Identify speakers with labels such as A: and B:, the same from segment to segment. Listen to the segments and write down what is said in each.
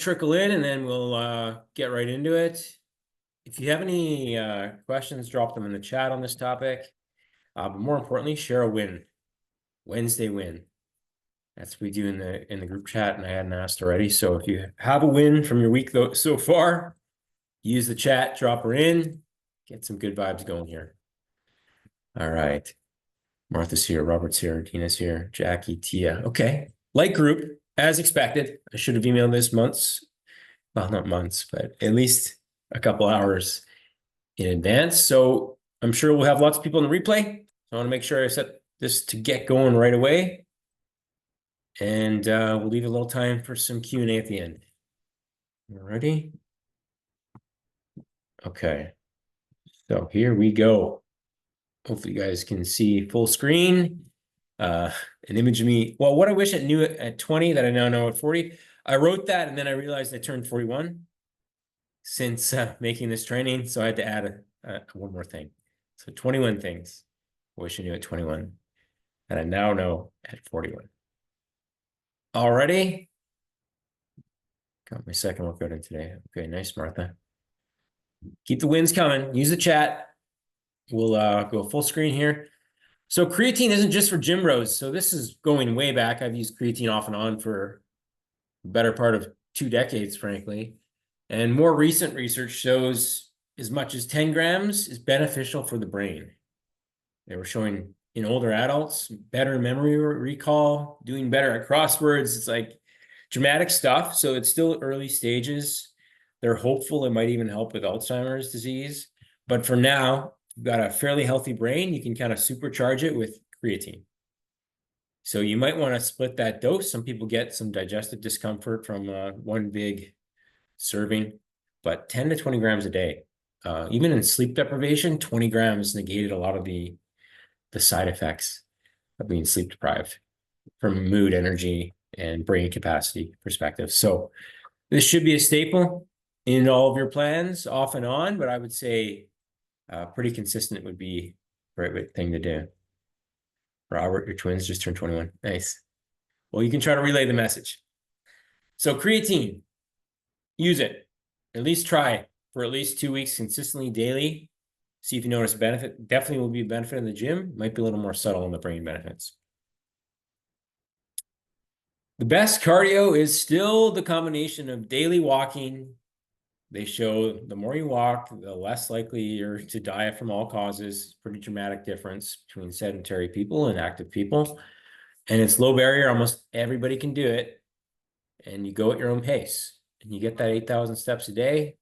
A: trickle in and then we'll get right into it. If you have any questions, drop them in the chat on this topic. But more importantly, share a win. Wednesday win. That's what we do in the group chat, and I hadn't asked already. So if you have a win from your week so far, use the chat, drop her in, get some good vibes going here. All right. Martha's here, Robert's here, Tina's here, Jackie, Tia. Okay. Like group, as expected. I should have emailed this months. Well, not months, but at least a couple hours in advance. So I'm sure we'll have lots of people in the replay. So I want to make sure I set this to get going right away. And we'll leave a little time for some Q&A at the end. Ready? Okay. So here we go. Hopefully you guys can see full screen. An image of me. Well, what I wish I knew at 20 that I now know at 40. I wrote that and then I realized I turned 41 since making this training. So I had to add one more thing. So 21 things I wish I knew at 21 that I now know at 41. Already? Got my second workout in today. Okay, nice, Martha. Keep the wins coming. Use the chat. We'll go full screen here. So creatine isn't just for gym bros. So this is going way back. I've used creatine off and on for the better part of 2 decades, frankly. And more recent research shows as much as 10 grams is beneficial for the brain. They were showing in older adults, better memory recall, doing better at crosswords. It's like dramatic stuff. So it's still early stages. They're hopeful it might even help with Alzheimer's disease. But for now, you've got a fairly healthy brain. You can kind of supercharge it with creatine. So you might want to split that dose. Some people get some digestive discomfort from one big serving, but 10 to 20 grams a day. Even in sleep deprivation, 20 grams negated a lot of the side effects of being sleep deprived from mood, energy, and brain capacity perspective. So this should be a staple in all of your plans off and on, but I would say pretty consistent would be the right thing to do. Robert, your twins just turned 21. Nice. Well, you can try to relay the message. So creatine, use it. At least try for at least 2 weeks consistently daily. See if you notice a benefit. Definitely will be a benefit in the gym. Might be a little more subtle in the brain benefits. The best cardio is still the combination of daily walking. They show the more you walk, the less likely you're to die from all causes. Pretty dramatic difference between sedentary people and active people. And it's low barrier. Almost everybody can do it. And you go at your own pace. And you get that 8,000 steps a day.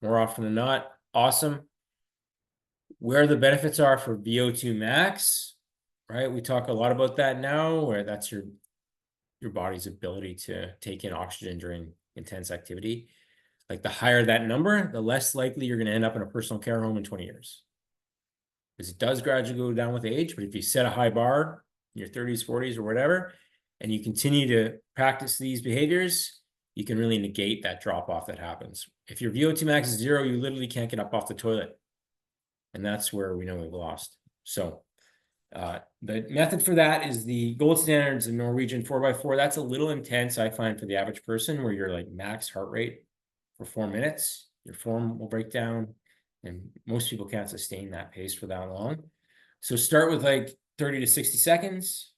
A: More often than not, awesome. Where the benefits are for VO2 max, right? We talk a lot about that now, where that's your body's ability to take in oxygen during intense activity. Like the higher that number, the less likely you're going to end up in a personal care home in 20 years. Because it does gradually go down with age, but if you set a high bar in your 30s, 40s, or whatever, and you continue to practice these behaviors, you can really negate that drop-off that happens. If your VO2 max is 0, you literally can't get up off the toilet. And that's where we know we've lost. So the method for that is the gold standards in Norwegian 4x4. That's a little intense, I find, for the average person, where you're like max heart rate for 4 minutes. Your form will break down, and most people can't sustain that pace for that long. So start with like 30 to 60 seconds,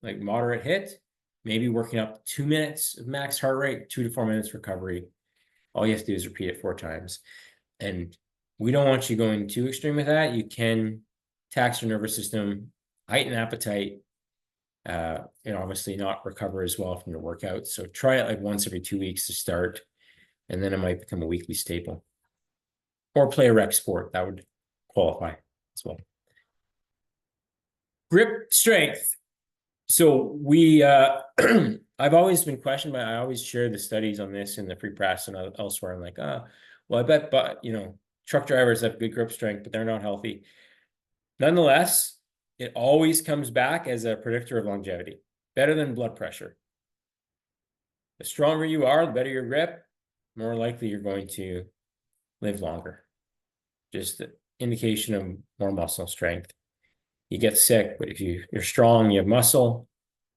A: like moderate hit, maybe working up 2 minutes of max heart rate, 2 to 4 minutes recovery. All you have to do is repeat it 4 times. And we don't want you going too extreme with that. You can tax your nervous system, heighten appetite, and obviously not recover as well from your workout. So try it like once every 2 weeks to start, and then it might become a weekly staple. Or play a rec sport, that would qualify as well. Grip strength. So we, I've always been questioned by, I always share the studies on this in the free press and elsewhere. I'm like, well, I bet, but truck drivers have good grip strength, but they're not healthy. Nonetheless, it always comes back as a predictor of longevity, better than blood pressure. The stronger you are, the better your grip, more likely you're going to live longer. Just the indication of more muscle strength. You get sick, but if you're strong, you have muscle,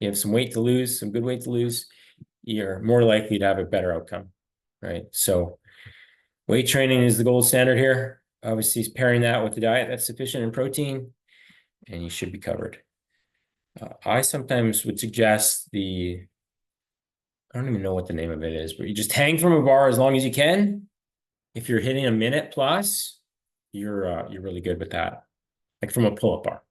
A: you have some weight to lose, some good weight to lose, you're more likely to have a better outcome. right? So weight training is the gold standard here. Obviously, pairing that with the diet that's sufficient in protein, and you should be covered. I sometimes would suggest I don't even know what the name of it is, but you just hang from a bar as long as you can. If you're hitting a minute plus, you're really good with that. Like from a pull-up bar.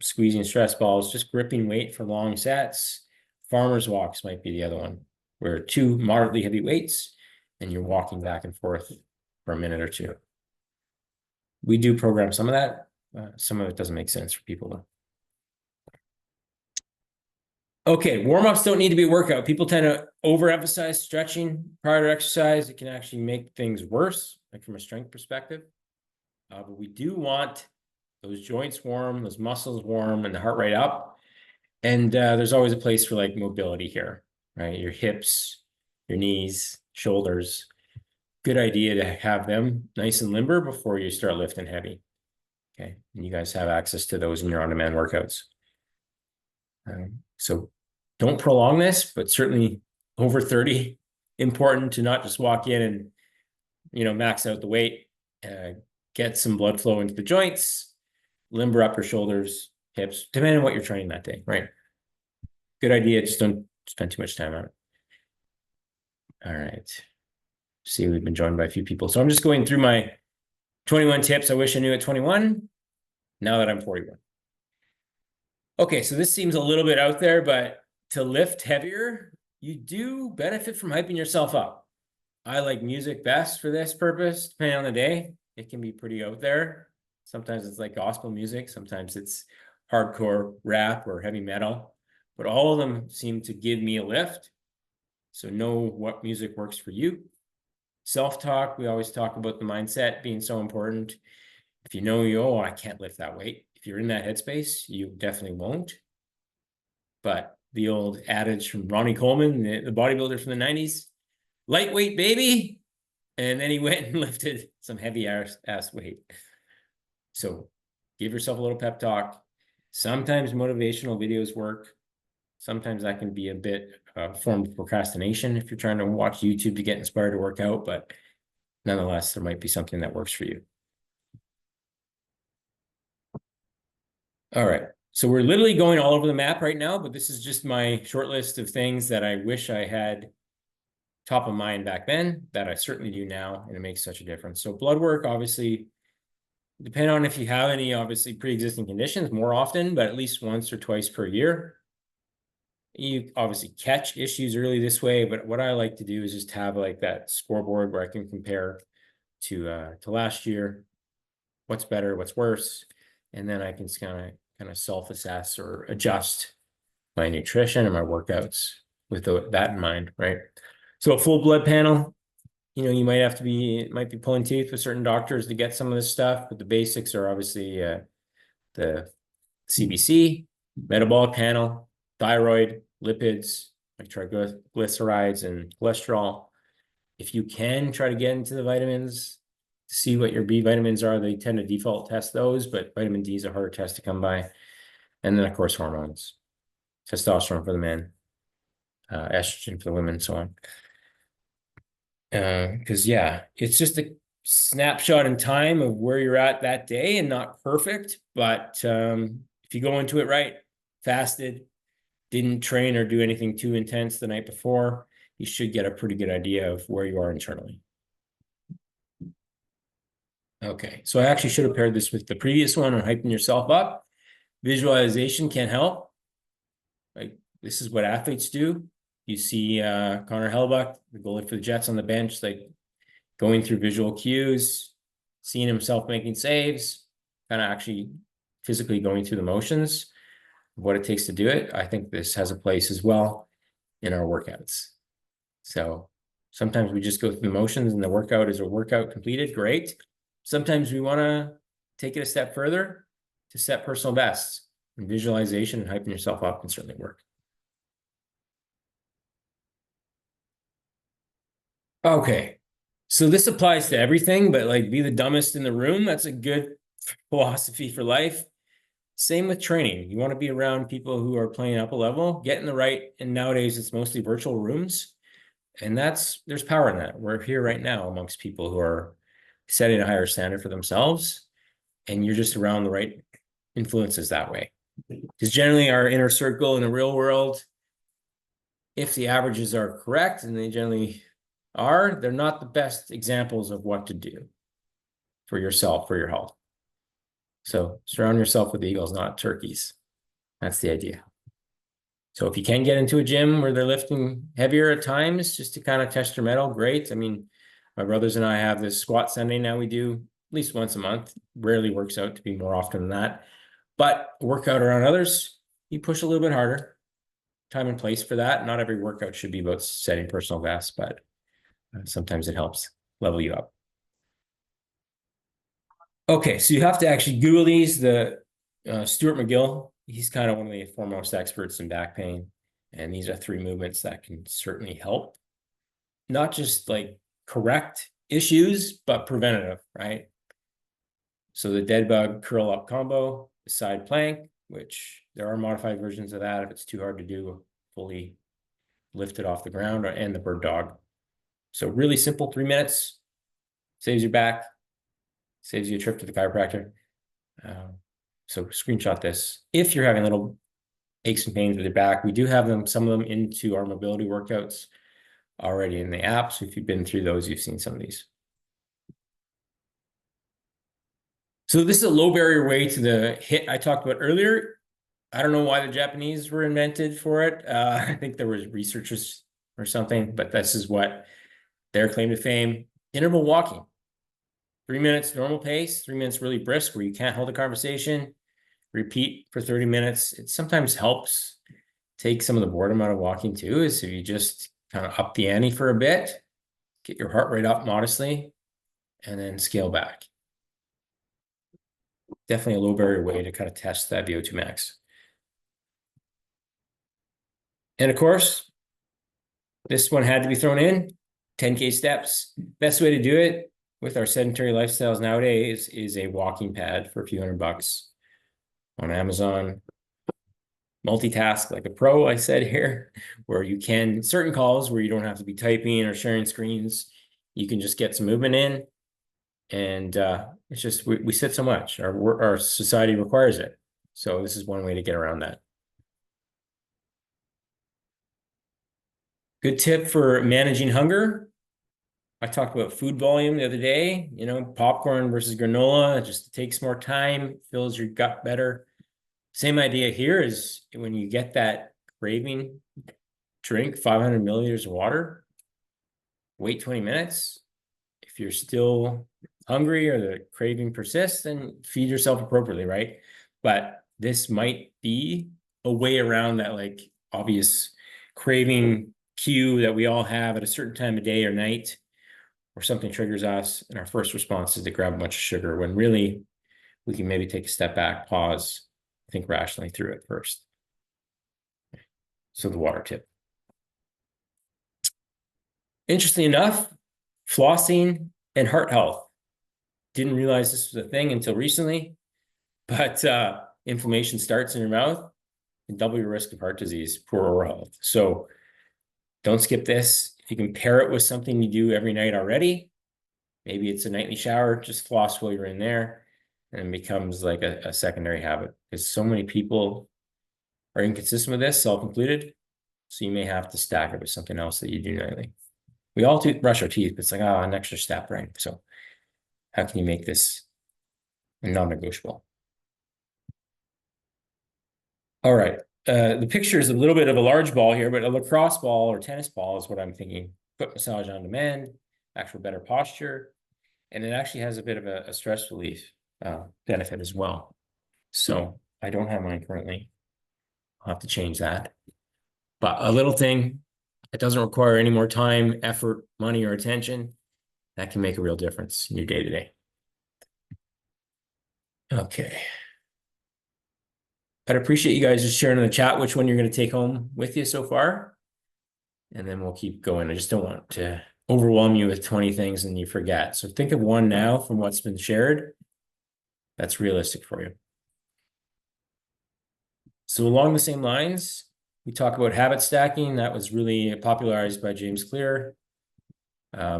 A: Squeezing stress balls, just gripping weight for long sets. Farmer's walks might be the other one, where 2 moderately heavy weights and you're walking back and forth for a minute or 2. We do program some of that. Some of it doesn't make sense for people though. Okay, warm-ups don't need to be a workout. People tend to overemphasize stretching prior to exercise. It can actually make things worse, like from a strength perspective. But we do want those joints warm, those muscles warm, and the heart rate up. And there's always a place for like mobility here, right? Your hips, your knees, shoulders. Good idea to have them nice and limber before you start lifting heavy. Okay, and you guys have access to those in your on-demand workouts. So don't prolong this, but certainly over 30, important to not just walk in and, max out the weight, get some blood flow into the joints, limber up your shoulders, hips, depending on what you're training that day, right? Good idea. Just don't spend too much time on it. All right. See, we've been joined by a few people. So I'm just going through my 21 tips I wish I knew at 21, now that I'm 41. Okay, so this seems a little bit out there, but to lift heavier, you do benefit from hyping yourself up. I like music best for this purpose, depending on the day. It can be pretty out there. Sometimes it's like gospel music. Sometimes it's hardcore rap or heavy metal. But all of them seem to give me a lift. So know what music works for you. Self-talk, we always talk about the mindset being so important. If you know, I can't lift that weight. If you're in that headspace, you definitely won't. But the old adage from Ronnie Coleman, the bodybuilder from the 90s, lightweight, baby. And then he went and lifted some heavy ass weight. So give yourself a little pep talk. Sometimes motivational videos work. Sometimes that can be a bit form of procrastination if you're trying to watch YouTube to get inspired to work out, but nonetheless, there might be something that works for you. All right. So we're literally going all over the map right now, but this is just my short list of things that I wish I had top of mind back then that I certainly do now, and it makes such a difference. So blood work, obviously, depending on if you have any, obviously, pre-existing conditions, more often, but at least once or twice per year. You obviously catch issues early this way, but what I like to do is just have like that scoreboard where I can compare to last year, what's better, what's worse, and then I can kind of self-assess or adjust my nutrition and my workouts with that in mind, right? So a full blood panel, you might be pulling teeth with certain doctors to get some of this stuff, but the basics are obviously the CBC, metabolic panel, thyroid, lipids, like triglycerides and cholesterol. If you can try to get into the vitamins, see what your B vitamins are. They tend to default test those, but vitamin D is a harder test to come by. And then, of course, hormones, testosterone for the men, estrogen for the women, so on. Because, yeah, it's just a snapshot in time of where you're at that day and not perfect. But if you go into it right, fasted, didn't train or do anything too intense the night before, you should get a pretty good idea of where you are internally. Okay, so I actually should have paired this with the previous one on hyping yourself up. Visualization can help. Like, this is what athletes do. You see Connor Hellebuyck, the goalie for the Jets on the bench, like going through visual cues, seeing himself making saves, kind of actually physically going through the motions of what it takes to do it. I think this has a place as well in our workouts. So sometimes we just go through the motions and the workout is a workout completed. Great. Sometimes we want to take it a step further to set personal bests, and visualization and hyping yourself up can certainly work. Okay. So this applies to everything, but like be the dumbest in the room. That's a good philosophy for life. Same with training. You want to be around people who are playing up a level, get in the right, and nowadays it's mostly virtual rooms. And there's power in that. We're here right now amongst people who are setting a higher standard for themselves, and you're just around the right influences that way. Because generally our inner circle in the real world, if the averages are correct, and they generally are, they're not the best examples of what to do for yourself, for your health. So surround yourself with eagles, not turkeys. That's the idea. So if you can get into a gym where they're lifting heavier at times, just to kind of test your mettle, great. I mean, my brothers and I have this squat Sunday now we do at least once a month. Rarely works out to be more often than that. But workout around others, you push a little bit harder. Time and place for that. Not every workout should be about setting personal bests, but sometimes it helps level you up. Okay, so you have to actually Google these. The Stuart McGill, he's kind of one of the foremost experts in back pain. And these are 3 movements that can certainly help. Not just like correct issues, but preventative, right? So the dead bug curl up combo, the side plank, which there are modified versions of that if it's too hard to do fully lifted off the ground, and the bird dog. So really simple, 3 minutes, saves your back, saves you a trip to the chiropractor. So screenshot this. If you're having little aches and pains with your back, we do have them, some of them into our mobility workouts already in the app. So if you've been through those, you've seen some of these. So this is a low barrier way to the HIIT I talked about earlier. I don't know why the Japanese were invented for it. I think there was researchers or something, but this is what their claim to fame. Interval walking. 3 minutes normal pace, 3 minutes really brisk where you can't hold a conversation. Repeat for 30 minutes. It sometimes helps take some of the boredom out of walking too, is if you just kind of up the ante for a bit, get your heart rate up modestly, and then scale back. Definitely a low barrier way to kind of test that VO2 max. And of course, this one had to be thrown in, 10K steps. Best way to do it with our sedentary lifestyles nowadays is a walking pad for a few $100 on Amazon. Multitask like a pro, I said here, where you can, certain calls where you don't have to be typing or sharing screens, you can just get some movement in. And it's just, we sit so much, our society requires it. So this is one way to get around that. Good tip for managing hunger. I talked about food volume the other day, popcorn versus granola. It just takes more time, fills your gut better. Same idea here is when you get that craving, drink 500 milliliters of water, wait 20 minutes. If you're still hungry or the craving persists, then feed yourself appropriately, right? But this might be a way around that like obvious craving cue that we all have at a certain time of day or night, or something triggers us, and our first response is to grab a bunch of sugar, when really we can maybe take a step back, pause, think rationally through it first. So the water tip. Interestingly enough, flossing and heart health. Didn't realize this was a thing until recently, but inflammation starts in your mouth and double your risk of heart disease, poor oral health. So don't skip this. If you can pair it with something you do every night already, maybe it's a nightly shower, just floss while you're in there, and it becomes like a secondary habit, because so many people are inconsistent with this, self-included. So you may have to stack it with something else that you do nightly. We all do brush our teeth, but it's like, an extra step, right? So how can you make this non-negotiable? All right. The picture is a little bit of a large ball here, but a lacrosse ball or tennis ball is what I'm thinking. Foot massage on demand, actual better posture. And it actually has a bit of a stress relief benefit as well. So I don't have mine currently. I'll have to change that. But a little thing, it doesn't require any more time, effort, money, or attention. That can make a real difference in your day-to-day. Okay. I'd appreciate you guys just sharing in the chat which one you're going to take home with you so far. And then we'll keep going. I just don't want to overwhelm you with 20 things and you forget. So think of one now from what's been shared that's realistic for you. So along the same lines, We talk about habit stacking. That was really popularized by James Clear.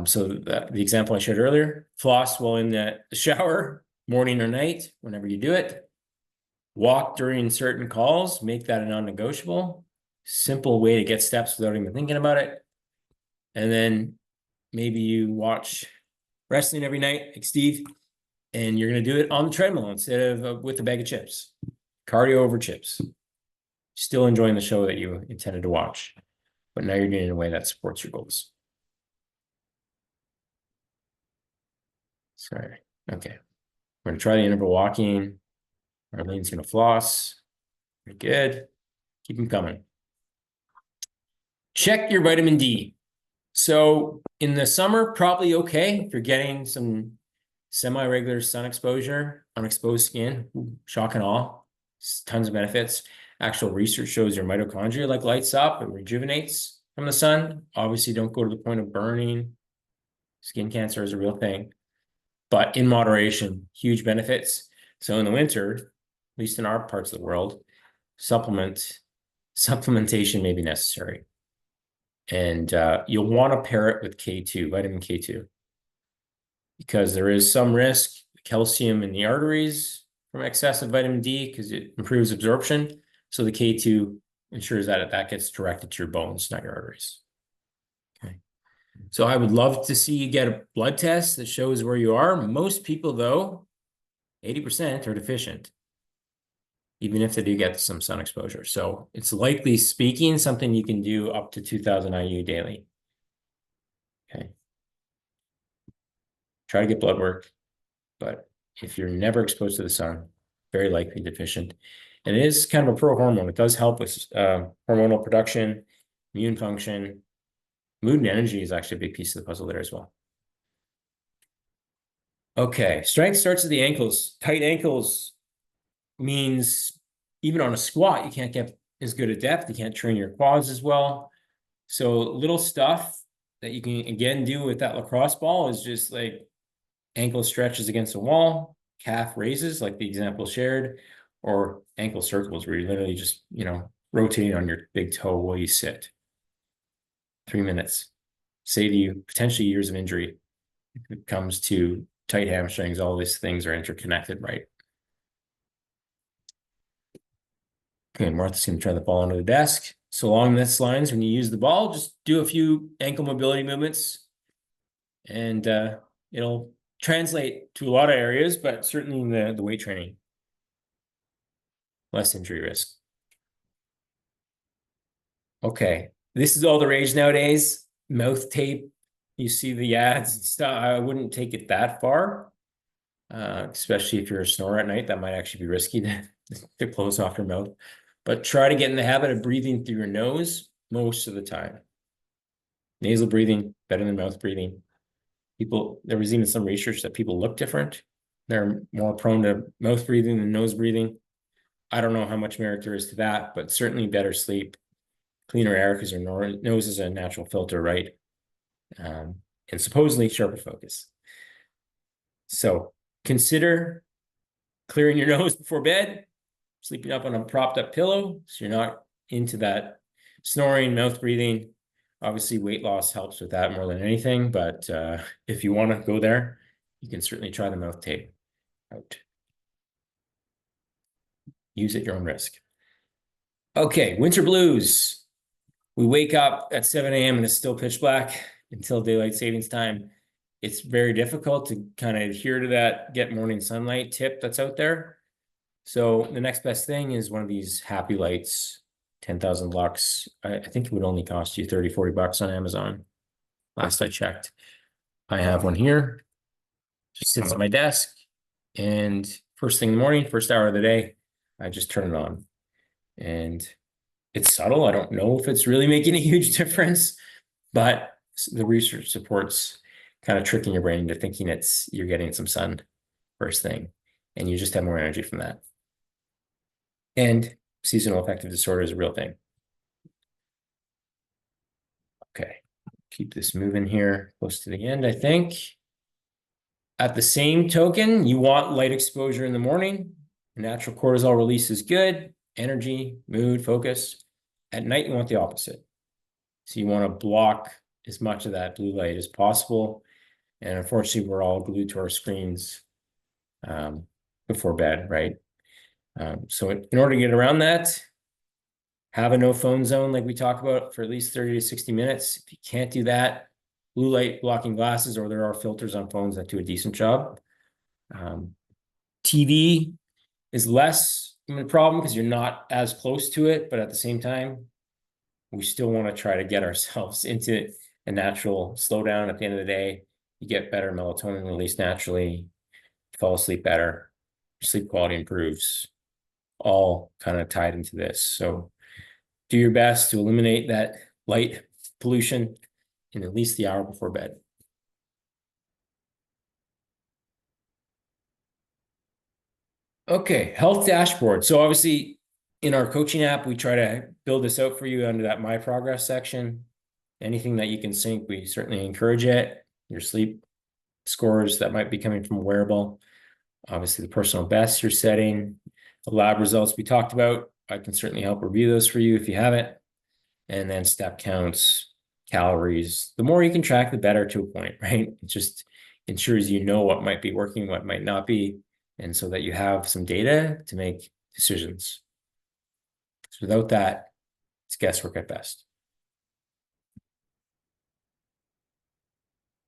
A: So the example I shared earlier, floss while in the shower, morning or night, whenever you do it. Walk during certain calls, make that a non-negotiable. Simple way to get steps without even thinking about it. And then maybe you watch wrestling every night, like Steve, and you're going to do it on the treadmill instead of with a bag of chips. Cardio over chips. Still enjoying the show that you intended to watch, but now you're doing it in a way that supports your goals. Sorry. Okay. We're going to try the interval walking. Arlene's going to floss. Very good. Keep them coming. Check your vitamin D. So in the summer, probably okay if you're getting some semi-regular sun exposure on exposed skin. Shock and awe. Tons of benefits. Actual research shows your mitochondria like lights up and rejuvenates from the sun. Obviously, don't go to the point of burning. Skin cancer is a real thing, but in moderation, huge benefits. So in the winter, at least in our parts of the world, supplementation may be necessary. And you'll want to pair it with K2, vitamin K2, because there is some risk, calcium in the arteries from excessive vitamin D because it improves absorption. So the K2 ensures that that gets directed to your bones, not your arteries. Okay. So I would love to see you get a blood test that shows where you are. Most people, though, 80% are deficient, even if they do get some sun exposure. So it's likely speaking something you can do up to 2000 IU daily. Okay. Try to get blood work, but if you're never exposed to the sun, very likely deficient. And it is kind of a pro-hormone. It does help with hormonal production, immune function. Mood and energy is actually a big piece of the puzzle there as well. Okay, strength starts at the ankles. Tight ankles means even on a squat, you can't get as good a depth. You can't train your quads as well. So little stuff that you can, again, do with that lacrosse ball is just like ankle stretches against the wall, calf raises, like the example shared, or ankle circles where you're literally just, rotating on your big toe while you sit. 3 minutes. Save you potentially years of injury. If it comes to tight hamstrings, all these things are interconnected, right? Okay, Martha's going to try the ball under the desk. So along this lines, when you use the ball, just do a few ankle mobility movements, and it'll translate to a lot of areas, but certainly in the weight training, less injury risk. Okay, this is all the rage nowadays. Mouth tape. You see the ads and stuff. I wouldn't take it that far, especially if you're a snorer at night. That might actually be risky to close off your mouth. But try to get in the habit of breathing through your nose most of the time. Nasal breathing, better than mouth breathing. There was even some research that people look different. They're more prone to mouth breathing than nose breathing. I don't know how much merit there is to that, but certainly better sleep, cleaner air because your nose is a natural filter, right? And supposedly sharper focus. So consider clearing your nose before bed, sleeping up on a propped up pillow so you're not into that snoring, mouth breathing. Obviously, weight loss helps with that more than anything, but if you want to go there, you can certainly try the mouth tape out. Use at your own risk. Okay, winter blues. We wake up at 7 a.m. and it's still pitch black until daylight savings time. It's very difficult to kind of adhere to that get morning sunlight tip that's out there. So the next best thing is one of these happy lights, 10,000 lux. I think it would only cost you 30, 40 bucks on Amazon. Last I checked. I have one here. Just sits at my desk. And first thing in the morning, first hour of the day, I just turn it on. And it's subtle. I don't know if it's really making a huge difference, but the research supports kind of tricking your brain into thinking you're getting some sun first thing, and you just have more energy from that. And seasonal affective disorder is a real thing. Okay, keep this moving here close to the end, I think. At the same token, you want light exposure in the morning. Natural cortisol release is good. Energy, mood, focus. At night, you want the opposite. So you want to block as much of that blue light as possible. And unfortunately, we're all glued to our screens before bed, right? So in order to get around that, have a no phone zone like we talked about for at least 30 to 60 minutes. If you can't do that, blue light blocking glasses, or there are filters on phones that do a decent job. TV is less of a problem because you're not as close to it, but at the same time, we still want to try to get ourselves into a natural slowdown at the end of the day. You get better melatonin release naturally, fall asleep better, sleep quality improves, all kind of tied into this. So do your best to eliminate that light pollution in at least the hour before bed. Okay, health dashboard. So obviously in our coaching app, we try to build this out for you under that My Progress section. Anything that you can sync, we certainly encourage it. Your sleep scores that might be coming from a wearable. Obviously the personal best you're setting. The lab results we talked about, I can certainly help review those for you if you haven't. And then step counts, calories. The more you can track, the better to a point, right? It just ensures you know what might be working, what might not be, and so that you have some data to make decisions. So without that, it's guesswork at best.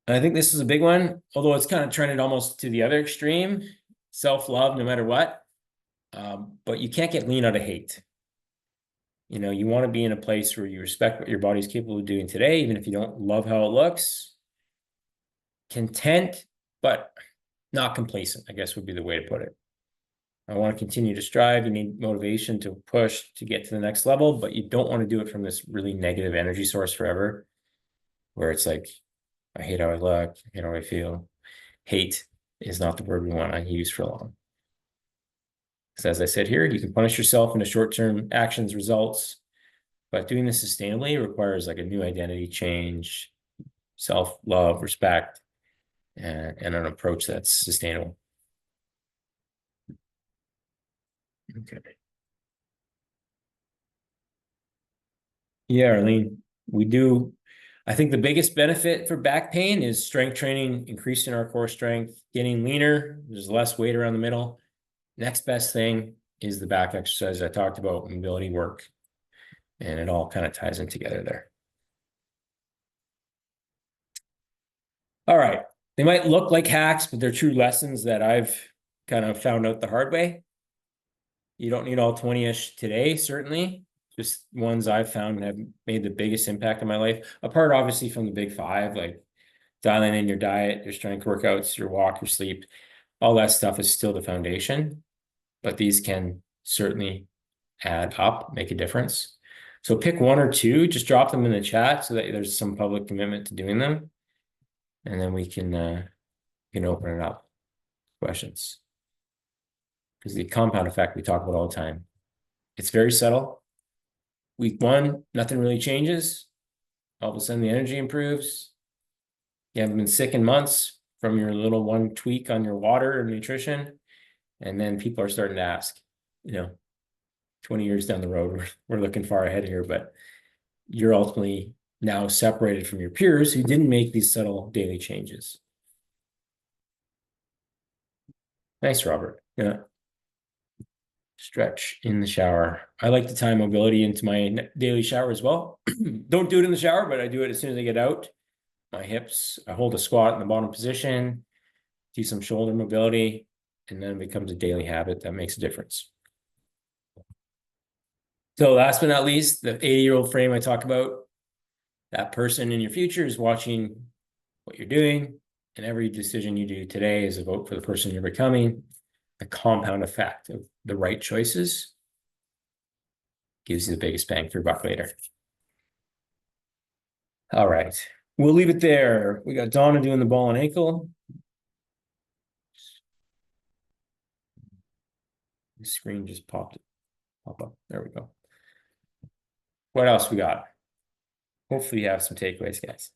A: And I think this is a big one, although it's kind of trended almost to the other extreme, self-love no matter what. But you can't get lean out of hate. You know, you want to be in a place where you respect what your body's capable of doing today, even if you don't love how it looks. Content, but not complacent, I guess would be the way to put it. I want to continue to strive. You need motivation to push to get to the next level, but you don't want to do it from this really negative energy source forever, where it's like, I hate how I look, I hate how I feel. Hate is not the word we want to use for long. So as I said here, you can punish yourself into short-term actions, results, but doing this sustainably requires like a new identity change, self-love, respect, and an approach that's sustainable. Okay. Yeah, Arlene, we do. I think the biggest benefit for back pain is strength training, increasing our core strength, getting leaner. There's less weight around the middle. Next best thing is the back exercise I talked about, mobility work. And it all kind of ties in together there. All right. They might look like hacks, but they're true lessons that I've kind of found out the hard way. You don't need all 20-ish today, certainly. Just ones I've found have made the biggest impact in my life. Apart, obviously, from the big five, like dialing in your diet, your strength workouts, your walk, your sleep, all that stuff is still the foundation. But these can certainly add up, make a difference. So pick one or two, just drop them in the chat so that there's some public commitment to doing them. And then we can open it up. Questions. Because the compound effect we talk about all the time. It's very subtle. Week one, nothing really changes. All of a sudden the energy improves. You haven't been sick in months from your little one tweak on your water and nutrition. And then people are starting to ask, 20 years down the road, we're looking far ahead here, but you're ultimately now separated from your peers who didn't make these subtle daily changes. Nice, Robert. Yeah. Stretch in the shower. I like to tie mobility into my daily shower as well. Don't do it in the shower, but I do it as soon as I get out. My hips, I hold a squat in the bottom position, do some shoulder mobility, and then it becomes a daily habit that makes a difference. So last but not least, the 80-year-old frame I talk about, that person in your future is watching what you're doing, and every decision you do today is a vote for the person you're becoming. The compound effect of the right choices gives you the biggest bang for your buck later. All right, we'll leave it there. We got Donna doing the ball and ankle. The screen just pop up. There we go. What else we got? Hopefully you have some takeaways, guys.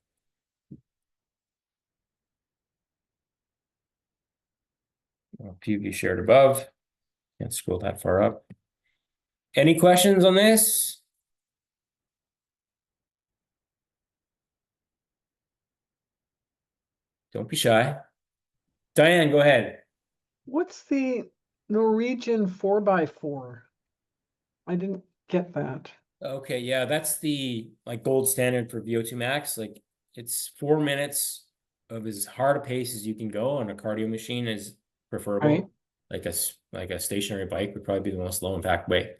A: A few of you shared above. Can't scroll that far up. Any questions on this? Don't be shy. Diane, go ahead.
B: What's the Norwegian 4x4? I didn't get that.
A: Okay, yeah, that's the like gold standard for VO2 max. Like it's 4 minutes of as hard a pace as you can go on a cardio machine is
B: Right.
A: preferable. Like a stationary bike would probably be the most low impact way.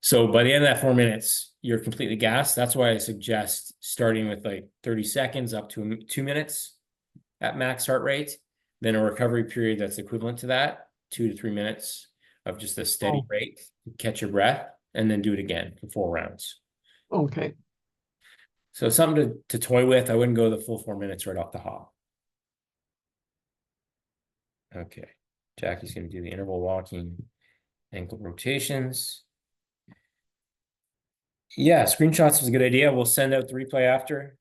A: So by the end of that 4 minutes, you're completely gassed. That's why I suggest starting with like 30 seconds up to 2 minutes at max heart rate, then a recovery period that's equivalent to that, 2 to 3 minutes of just a steady
B: Oh,
A: rate, catch your breath, and then do it again for 4 rounds.
B: okay.
A: So something to toy with. I wouldn't go the full 4 minutes right off the hop. Okay. Jackie's going to do the interval walking, ankle rotations. Yeah, screenshots was a good idea. We'll send out the replay after.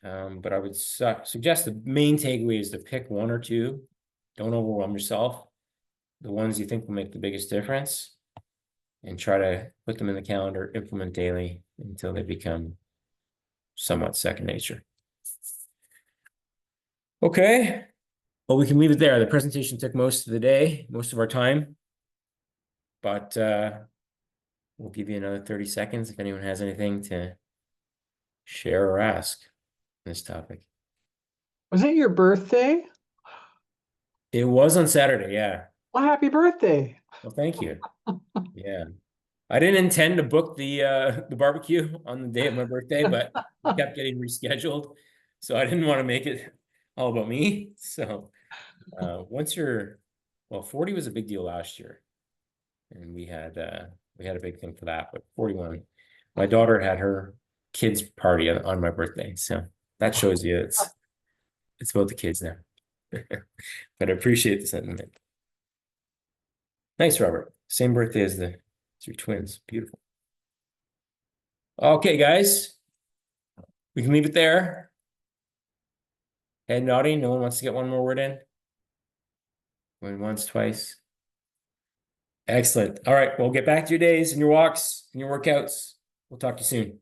A: But I would suggest the main takeaway is to pick one or two. Don't overwhelm yourself. The ones you think will make the biggest difference, and try to put them in the calendar, implement daily until they become somewhat second nature. Okay. Well, we can leave it there. The presentation took most of the day, most of our time, but we'll give you another 30 seconds if anyone has anything to share or ask on this topic.
B: Was it your birthday?
A: It was on Saturday, yeah.
B: Well, happy birthday.
A: Well, thank you. Yeah. I didn't intend to book the barbecue on the day of my birthday, but it kept getting rescheduled. So I didn't want to make it all about me. So once you're, well, 40 was a big deal last year. And we had a big thing for that, but 41. My daughter had her kids party on my birthday. So that shows you it's about the kids now. But I appreciate the sentiment. Nice, Robert. Same birthday as your twins. Beautiful. Okay, guys. We can leave it there. Head nodding. No one wants to get one more word in. Going once, twice. Excellent. All right. Well, get back to your days and your walks and your workouts. We'll talk to you soon.